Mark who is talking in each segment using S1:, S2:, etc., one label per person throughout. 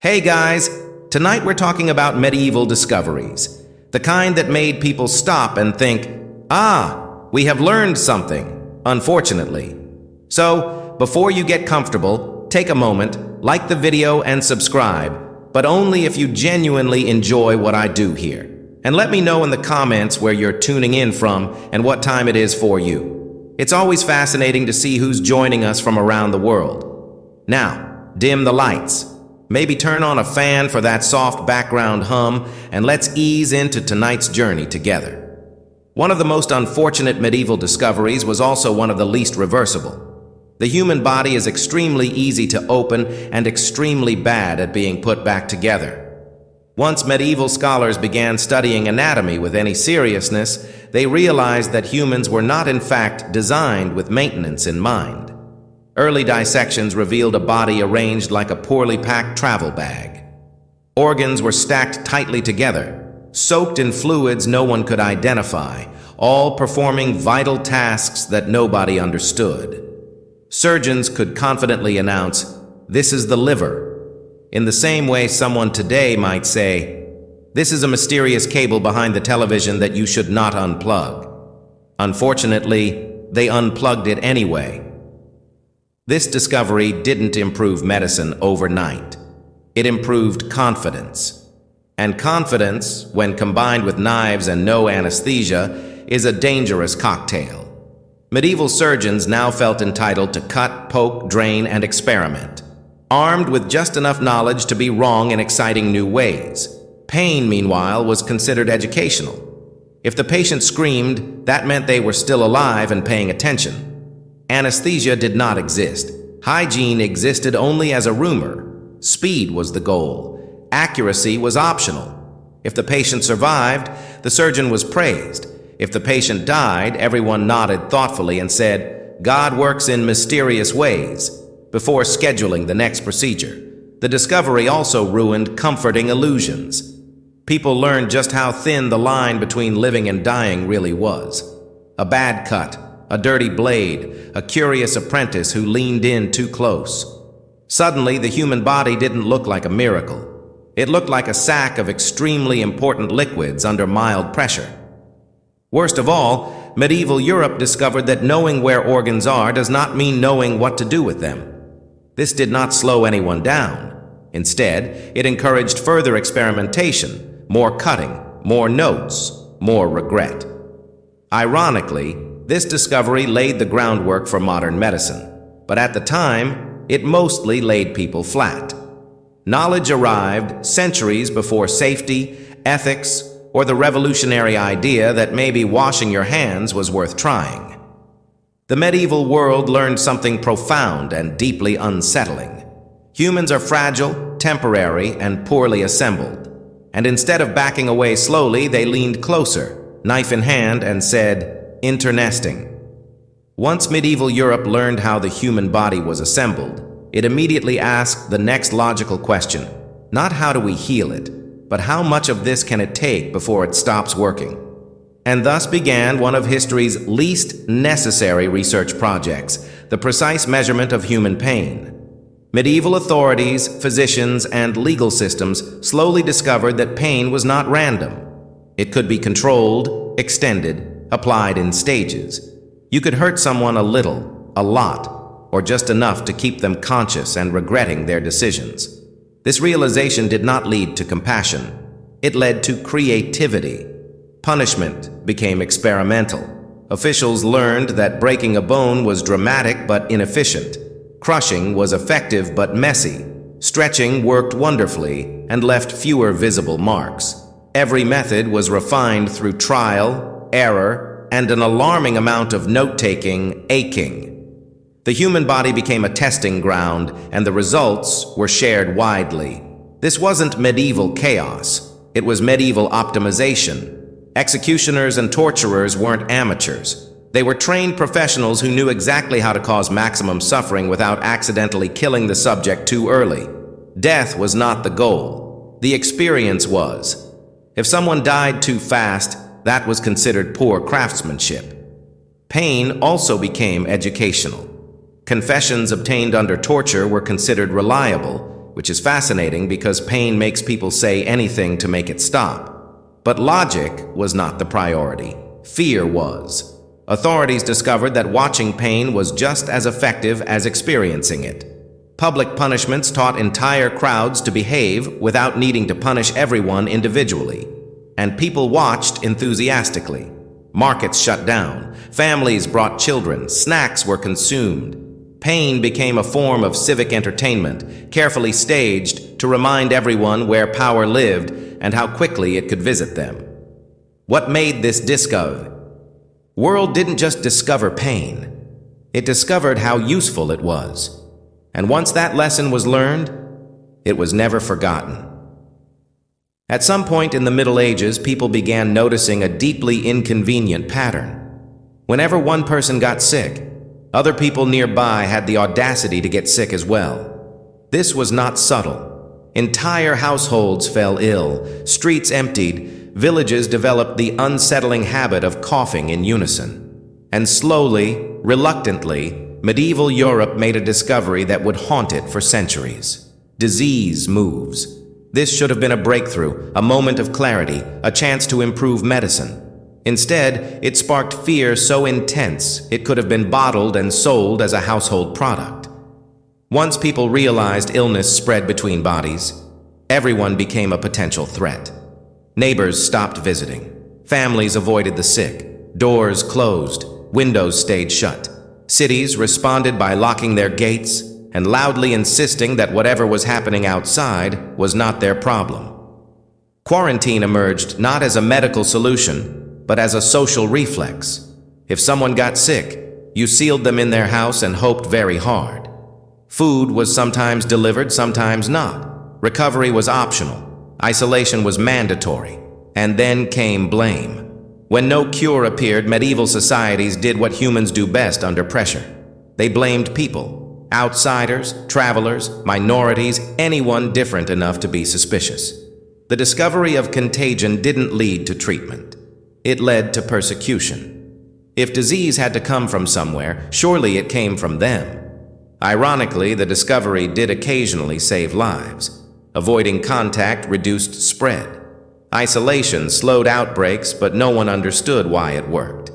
S1: Hey guys, tonight we're talking about medieval discoveries, the kind that made people stop and think, we have learned something, unfortunately. So, before you get comfortable, take a moment, like the video and subscribe, but only if you genuinely enjoy what I do here. And let me know in the comments where you're tuning in from and what time it is for you. It's always fascinating to see who's joining us from around the world. Now, dim the lights. Maybe turn on a fan for that soft background hum, and let's ease into tonight's journey together. One of the most unfortunate medieval discoveries was also one of the least reversible. The human body is extremely easy to open and extremely bad at being put back together. Once medieval scholars began studying anatomy with any seriousness, they realized that humans were not in fact designed with maintenance in mind. Early dissections revealed a body arranged like a poorly packed travel bag. Organs were stacked tightly together, soaked in fluids no one could identify, all performing vital tasks that nobody understood. Surgeons could confidently announce, "This is the liver," in the same way someone today might say, "This is a mysterious cable behind the television that you should not unplug." Unfortunately, they unplugged it anyway. This discovery didn't improve medicine overnight. It improved confidence. And confidence, when combined with knives and no anesthesia, is a dangerous cocktail. Medieval surgeons now felt entitled to cut, poke, drain, and experiment, armed with just enough knowledge to be wrong in exciting new ways. Pain, meanwhile, was considered educational. If the patient screamed, that meant they were still alive and paying attention. Anesthesia did not exist. Hygiene existed only as a rumor. Speed was the goal. Accuracy was optional. If the patient survived, the surgeon was praised. If the patient died, everyone nodded thoughtfully and said, "God works in mysterious ways," before scheduling the next procedure. The discovery also ruined comforting illusions. People learned just how thin the line between living and dying really was. A bad cut, a dirty blade, a curious apprentice who leaned in too close. Suddenly, the human body didn't look like a miracle. It looked like a sack of extremely important liquids under mild pressure. Worst of all, medieval Europe discovered that knowing where organs are does not mean knowing what to do with them. This did not slow anyone down. Instead, it encouraged further experimentation, more cutting, more notes, more regret. Ironically, this discovery laid the groundwork for modern medicine, but at the time, it mostly laid people flat. Knowledge arrived centuries before safety, ethics, or the revolutionary idea that maybe washing your hands was worth trying. The medieval world learned something profound and deeply unsettling. Humans are fragile, temporary, and poorly assembled. And instead of backing away slowly, they leaned closer, knife in hand, and said, "Internesting." Once medieval Europe learned how the human body was assembled, it immediately asked the next logical question, not how do we heal it, but how much of this can it take before it stops working? And thus began one of history's least necessary research projects, the precise measurement of human pain. Medieval authorities, physicians, and legal systems slowly discovered that pain was not random. It could be controlled, extended, applied in stages. You could hurt someone a little, a lot, or just enough to keep them conscious and regretting their decisions. This realization did not lead to compassion. It led to creativity. Punishment became experimental. Officials learned that breaking a bone was dramatic but inefficient. Crushing was effective but messy. Stretching worked wonderfully and left fewer visible marks. Every method was refined through trial, error, and an alarming amount of note-taking, aching. The human body became a testing ground, and the results were shared widely. This wasn't medieval chaos. It was medieval optimization. Executioners and torturers weren't amateurs. They were trained professionals who knew exactly how to cause maximum suffering without accidentally killing the subject too early. Death was not the goal. The experience was. If someone died too fast, that was considered poor craftsmanship. Pain also became educational. Confessions obtained under torture were considered reliable, which is fascinating because pain makes people say anything to make it stop. But logic was not the priority. Fear was. Authorities discovered that watching pain was just as effective as experiencing it. Public punishments taught entire crowds to behave without needing to punish everyone individually. And people watched enthusiastically. Markets shut down. Families brought children. Snacks were consumed. Pain became a form of civic entertainment, carefully staged to remind everyone where power lived and how quickly it could visit them. What made this world didn't just discover pain. It discovered how useful it was. And once that lesson was learned, it was never forgotten. At some point in the Middle Ages, people began noticing a deeply inconvenient pattern. Whenever one person got sick, other people nearby had the audacity to get sick as well. This was not subtle. Entire households fell ill, streets emptied, villages developed the unsettling habit of coughing in unison. And slowly, reluctantly, medieval Europe made a discovery that would haunt it for centuries. Disease moves. This should have been a breakthrough, a moment of clarity, a chance to improve medicine. Instead, it sparked fear so intense it could have been bottled and sold as a household product. Once people realized illness spread between bodies, everyone became a potential threat. Neighbors stopped visiting. Families avoided the sick. Doors closed. Windows stayed shut. Cities responded by locking their gates and loudly insisting that whatever was happening outside was not their problem. Quarantine emerged not as a medical solution, but as a social reflex. If someone got sick, you sealed them in their house and hoped very hard. Food was sometimes delivered, sometimes not. Recovery was optional. Isolation was mandatory. And then came blame. When no cure appeared, medieval societies did what humans do best under pressure. They blamed people, outsiders, travelers, minorities, anyone different enough to be suspicious. The discovery of contagion didn't lead to treatment. It led to persecution. If disease had to come from somewhere, surely it came from them. Ironically, the discovery did occasionally save lives. Avoiding contact reduced spread. Isolation slowed outbreaks, but no one understood why it worked.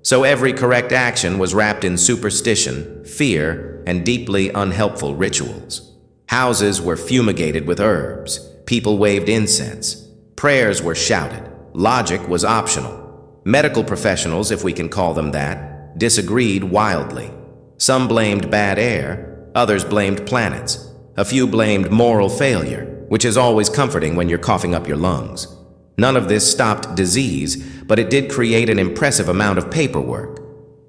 S1: So every correct action was wrapped in superstition, fear, and deeply unhelpful rituals. Houses were fumigated with herbs. People waved incense. Prayers were shouted. Logic was optional. Medical professionals, if we can call them that, disagreed wildly. Some blamed bad air, others blamed planets. A few blamed moral failure, which is always comforting when you're coughing up your lungs. None of this stopped disease, but it did create an impressive amount of paperwork.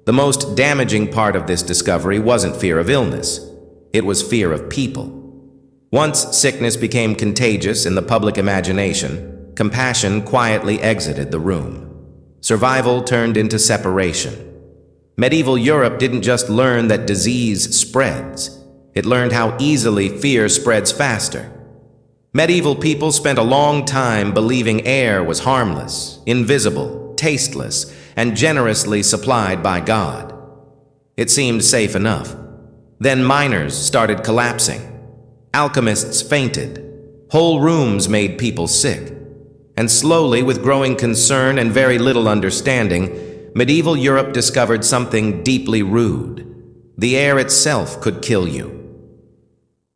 S1: The most damaging part of this discovery wasn't fear of illness. It was fear of people. Once sickness became contagious in the public imagination, compassion quietly exited the room. Survival turned into separation. Medieval Europe didn't just learn that disease spreads. It learned how easily fear spreads faster. Medieval people spent a long time believing air was harmless, invisible, tasteless, and generously supplied by God. It seemed safe enough. Then miners started collapsing. Alchemists fainted. Whole rooms made people sick. And slowly, with growing concern and very little understanding, medieval Europe discovered something deeply rude. The air itself could kill you.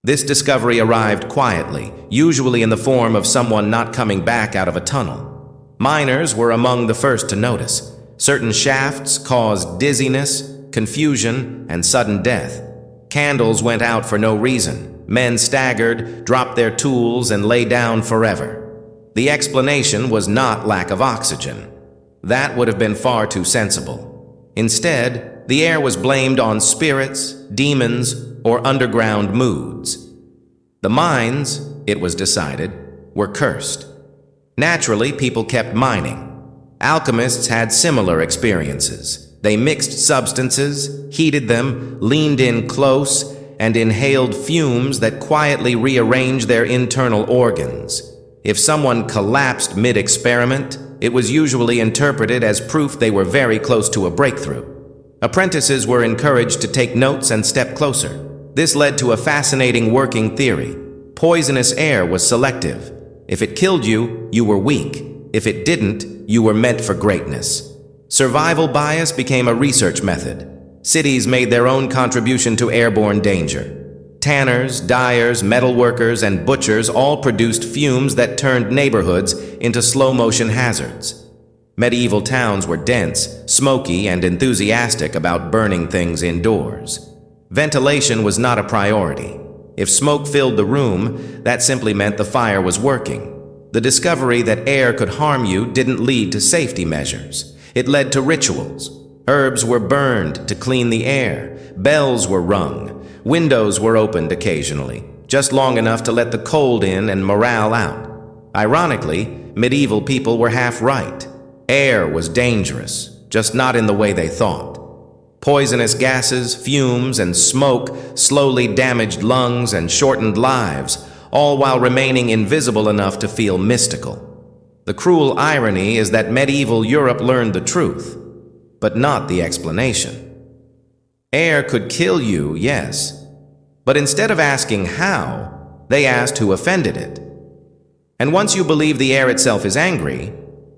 S1: This discovery arrived quietly, usually in the form of someone not coming back out of a tunnel. Miners were among the first to notice. Certain shafts caused dizziness, confusion, and sudden death. Candles went out for no reason. Men staggered, dropped their tools, and lay down forever. The explanation was not lack of oxygen. That would have been far too sensible. Instead, the air was blamed on spirits, demons, or underground moods. The mines, it was decided, were cursed. Naturally, people kept mining. Alchemists had similar experiences. They mixed substances, heated them, leaned in close, and inhaled fumes that quietly rearranged their internal organs. If someone collapsed mid-experiment, it was usually interpreted as proof they were very close to a breakthrough. Apprentices were encouraged to take notes and step closer. This led to a fascinating working theory. Poisonous air was selective. If it killed you, you were weak. If it didn't, you were meant for greatness. Survival bias became a research method. Cities made their own contribution to airborne danger. Tanners, dyers, metalworkers, and butchers all produced fumes that turned neighborhoods into slow-motion hazards. Medieval towns were dense, smoky, and enthusiastic about burning things indoors. Ventilation was not a priority. If smoke filled the room, that simply meant the fire was working. The discovery that air could harm you didn't lead to safety measures. It led to rituals. Herbs were burned to clean the air. Bells were rung. Windows were opened occasionally, just long enough to let the cold in and morale out. Ironically, medieval people were half right. Air was dangerous, just not in the way they thought. Poisonous gases, fumes, and smoke slowly damaged lungs and shortened lives, all while remaining invisible enough to feel mystical. The cruel irony is that medieval Europe learned the truth, but not the explanation. Air could kill you, yes, but instead of asking how, they asked who offended it. And once you believe the air itself is angry,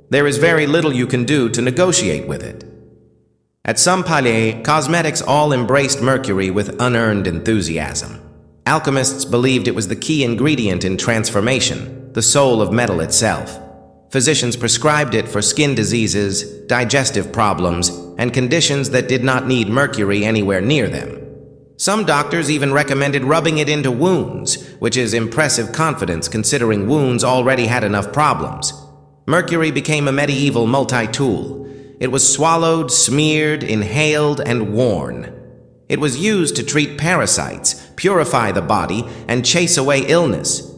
S1: there is very little you can do to negotiate with it. At some palais, cosmetics all embraced mercury with unearned enthusiasm. Alchemists believed it was the key ingredient in transformation, the soul of metal itself. Physicians prescribed it for skin diseases, digestive problems, and conditions that did not need mercury anywhere near them. Some doctors even recommended rubbing it into wounds, which is impressive confidence considering wounds already had enough problems. Mercury became a medieval multi-tool. It was swallowed, smeared, inhaled, and worn. It was used to treat parasites, purify the body, and chase away illness.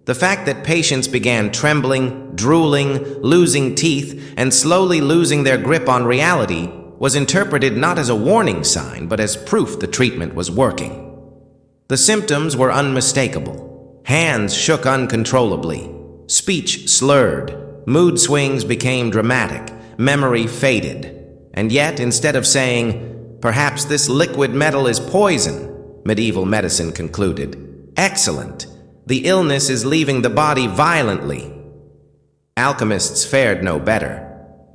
S1: The fact that patients began trembling, drooling, losing teeth, and slowly losing their grip on reality was interpreted not as a warning sign, but as proof the treatment was working. The symptoms were unmistakable. Hands shook uncontrollably. Speech slurred. Mood swings became dramatic. Memory faded. And yet, instead of saying, "Perhaps this liquid metal is poison," medieval medicine concluded, "Excellent. The illness is leaving the body violently." Alchemists fared no better.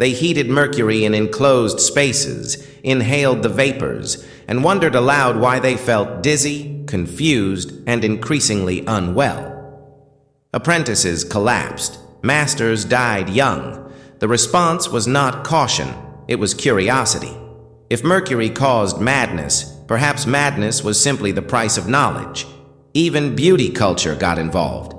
S1: They heated mercury in enclosed spaces, inhaled the vapors, and wondered aloud why they felt dizzy, confused, and increasingly unwell. Apprentices collapsed. Masters died young. The response was not caution, it was curiosity. If mercury caused madness, perhaps madness was simply the price of knowledge. Even beauty culture got involved.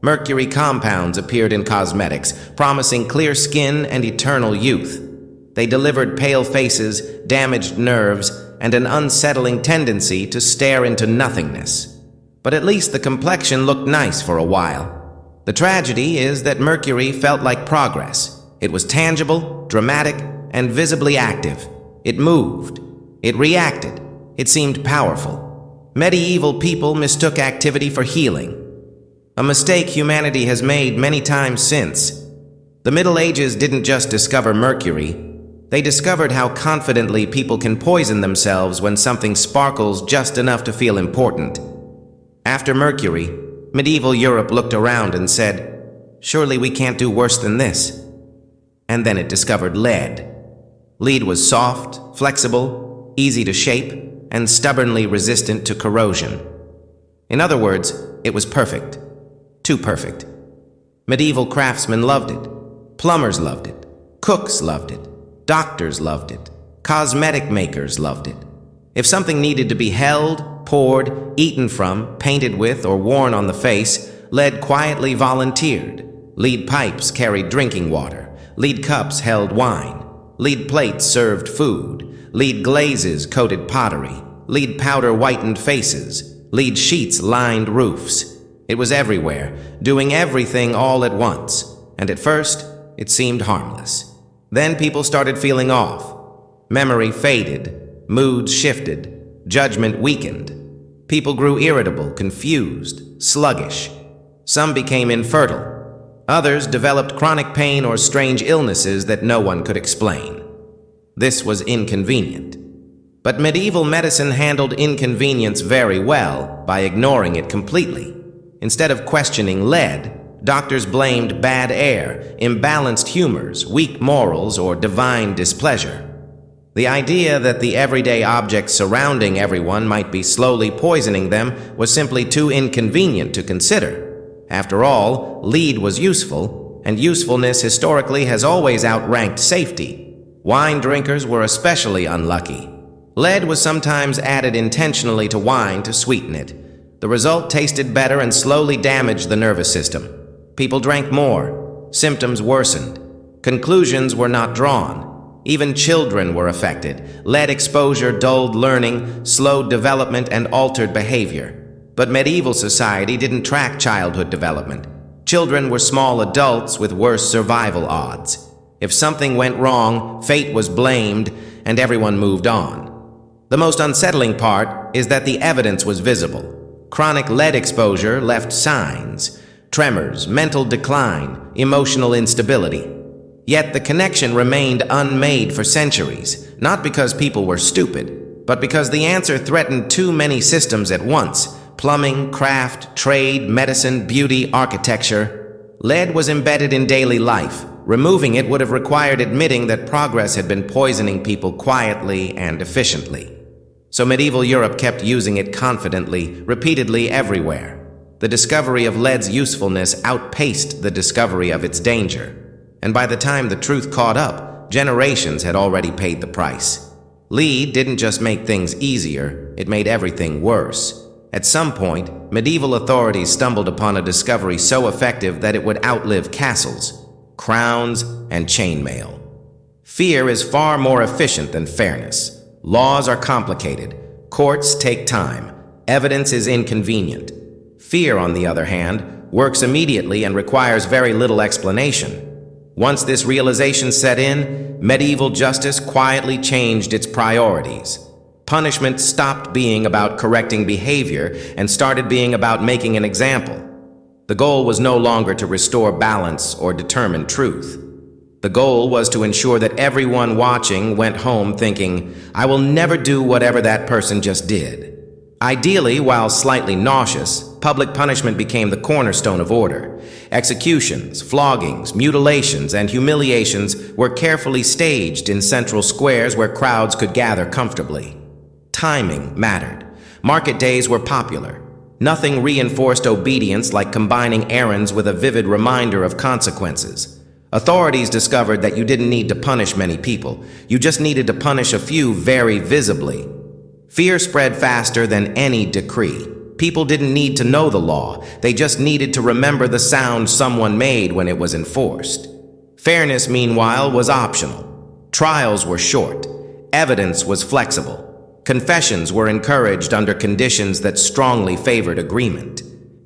S1: Mercury compounds appeared in cosmetics, promising clear skin and eternal youth. They delivered pale faces, damaged nerves, and an unsettling tendency to stare into nothingness. But at least the complexion looked nice for a while. The tragedy is that mercury felt like progress. It was tangible, dramatic, and visibly active. It moved. It reacted. It seemed powerful. Medieval people mistook activity for healing. A mistake humanity has made many times since. The Middle Ages didn't just discover mercury. They discovered how confidently people can poison themselves when something sparkles just enough to feel important. After mercury, medieval Europe looked around and said, "Surely we can't do worse than this." And then it discovered lead. Lead was soft, flexible, easy to shape, and stubbornly resistant to corrosion. In other words, it was perfect. Too perfect. Medieval craftsmen loved it. Plumbers loved it. Cooks loved it. Doctors loved it. Cosmetic makers loved it. If something needed to be held, poured, eaten from, painted with, or worn on the face, lead quietly volunteered. Lead pipes carried drinking water. Lead cups held wine. Lead plates served food. Lead glazes coated pottery. Lead powder whitened faces. Lead sheets lined roofs. It was everywhere, doing everything all at once. And at first, it seemed harmless. Then people started feeling off. Memory faded. Moods shifted. Judgment weakened. People grew irritable, confused, sluggish. Some became infertile. Others developed chronic pain or strange illnesses that no one could explain. This was inconvenient. But medieval medicine handled inconvenience very well by ignoring it completely. Instead of questioning lead, doctors blamed bad air, imbalanced humors, weak morals, or divine displeasure. The idea that the everyday objects surrounding everyone might be slowly poisoning them was simply too inconvenient to consider. After all, lead was useful, and usefulness historically has always outranked safety. Wine drinkers were especially unlucky. Lead was sometimes added intentionally to wine to sweeten it. The result tasted better and slowly damaged the nervous system. People drank more. Symptoms worsened. Conclusions were not drawn. Even children were affected. Lead exposure dulled learning, slowed development, and altered behavior. But medieval society didn't track childhood development. Children were small adults with worse survival odds. If something went wrong, fate was blamed, and everyone moved on. The most unsettling part is that the evidence was visible. Chronic lead exposure left signs: tremors, mental decline, emotional instability. Yet the connection remained unmade for centuries, not because people were stupid, but because the answer threatened too many systems at once: plumbing, craft, trade, medicine, beauty, architecture. Lead was embedded in daily life. Removing it would have required admitting that progress had been poisoning people quietly and efficiently. So medieval Europe kept using it confidently, repeatedly everywhere. The discovery of lead's usefulness outpaced the discovery of its danger. And by the time the truth caught up, generations had already paid the price. Lead didn't just make things easier, it made everything worse. At some point, medieval authorities stumbled upon a discovery so effective that it would outlive castles, crowns, and chainmail. Fear is far more efficient than fairness. Laws are complicated. Courts take time. Evidence is inconvenient. Fear, on the other hand, works immediately and requires very little explanation. Once this realization set in, medieval justice quietly changed its priorities. Punishment stopped being about correcting behavior and started being about making an example. The goal was no longer to restore balance or determine truth. The goal was to ensure that everyone watching went home thinking, "I will never do whatever that person just did." Ideally, while slightly nauseous, public punishment became the cornerstone of order. Executions, floggings, mutilations, and humiliations were carefully staged in central squares where crowds could gather comfortably. Timing mattered. Market days were popular. Nothing reinforced obedience like combining errands with a vivid reminder of consequences. Authorities discovered that you didn't need to punish many people. You just needed to punish a few very visibly. Fear spread faster than any decree. People didn't need to know the law. They just needed to remember the sound someone made when it was enforced. Fairness, meanwhile, was optional. Trials were short. Evidence was flexible. Confessions were encouraged under conditions that strongly favored agreement.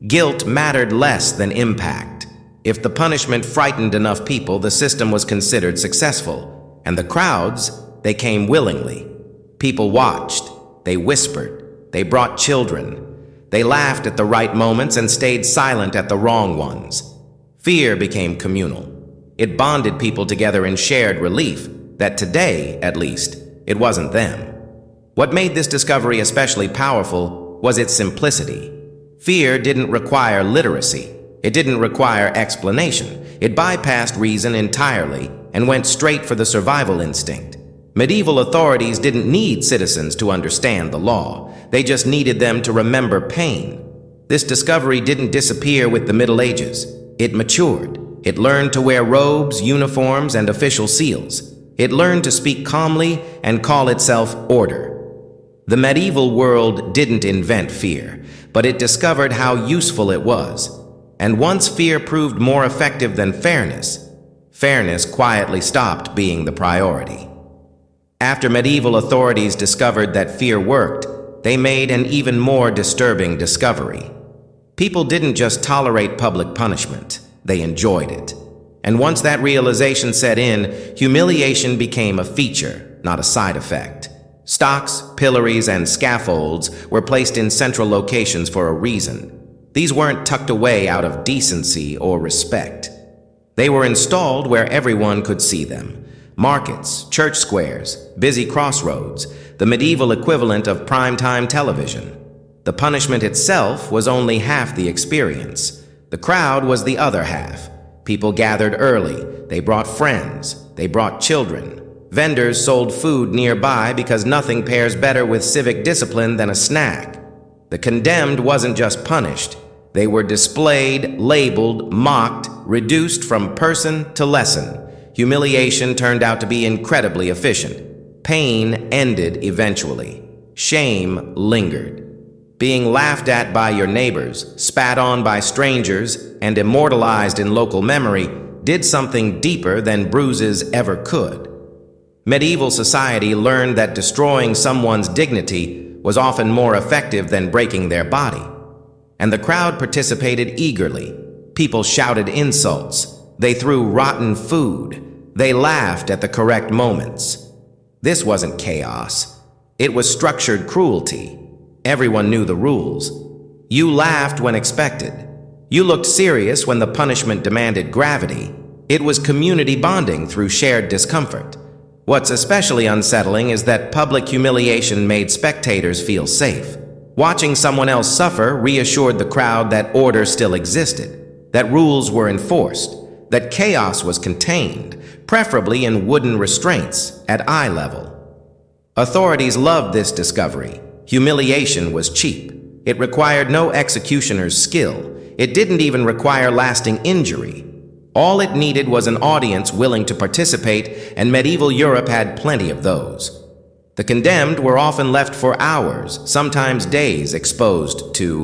S1: Guilt mattered less than impact. If the punishment frightened enough people, the system was considered successful. And the crowds, they came willingly. People watched. They whispered. They brought children. They laughed at the right moments and stayed silent at the wrong ones. Fear became communal. It bonded people together in shared relief that today, at least, it wasn't them. What made this discovery especially powerful was its simplicity. Fear didn't require literacy. It didn't require explanation. It bypassed reason entirely and went straight for the survival instinct. Medieval authorities didn't need citizens to understand the law. They just needed them to remember pain. This discovery didn't disappear with the Middle Ages. It matured. It learned to wear robes, uniforms, and official seals. It learned to speak calmly and call itself order. The medieval world didn't invent fear, but it discovered how useful it was. And once fear proved more effective than fairness, fairness quietly stopped being the priority. After medieval authorities discovered that fear worked, they made an even more disturbing discovery. People didn't just tolerate public punishment, they enjoyed it. And once that realization set in, humiliation became a feature, not a side effect. Stocks, pillories, and scaffolds were placed in central locations for a reason. These weren't tucked away out of decency or respect. They were installed where everyone could see them. Markets, church squares, busy crossroads, the medieval equivalent of primetime television. The punishment itself was only half the experience. The crowd was the other half. People gathered early. They brought friends. They brought children. Vendors sold food nearby because nothing pairs better with civic discipline than a snack. The condemned wasn't just punished. They were displayed, labeled, mocked, reduced from person to lesson. Humiliation turned out to be incredibly efficient. Pain ended eventually. Shame lingered. Being laughed at by your neighbors, spat on by strangers, and immortalized in local memory did something deeper than bruises ever could. Medieval society learned that destroying someone's dignity was often more effective than breaking their body. And the crowd participated eagerly. People shouted insults. They threw rotten food. They laughed at the correct moments. This wasn't chaos. It was structured cruelty. Everyone knew the rules. You laughed when expected. You looked serious when the punishment demanded gravity. It was community bonding through shared discomfort. What's especially unsettling is that public humiliation made spectators feel safe. Watching someone else suffer reassured the crowd that order still existed, that rules were enforced, that chaos was contained, preferably in wooden restraints at eye level. Authorities loved this discovery. Humiliation was cheap. It required no executioner's skill. It didn't even require lasting injury. All it needed was an audience willing to participate, and medieval Europe had plenty of those. The condemned were often left for hours, sometimes days, exposed to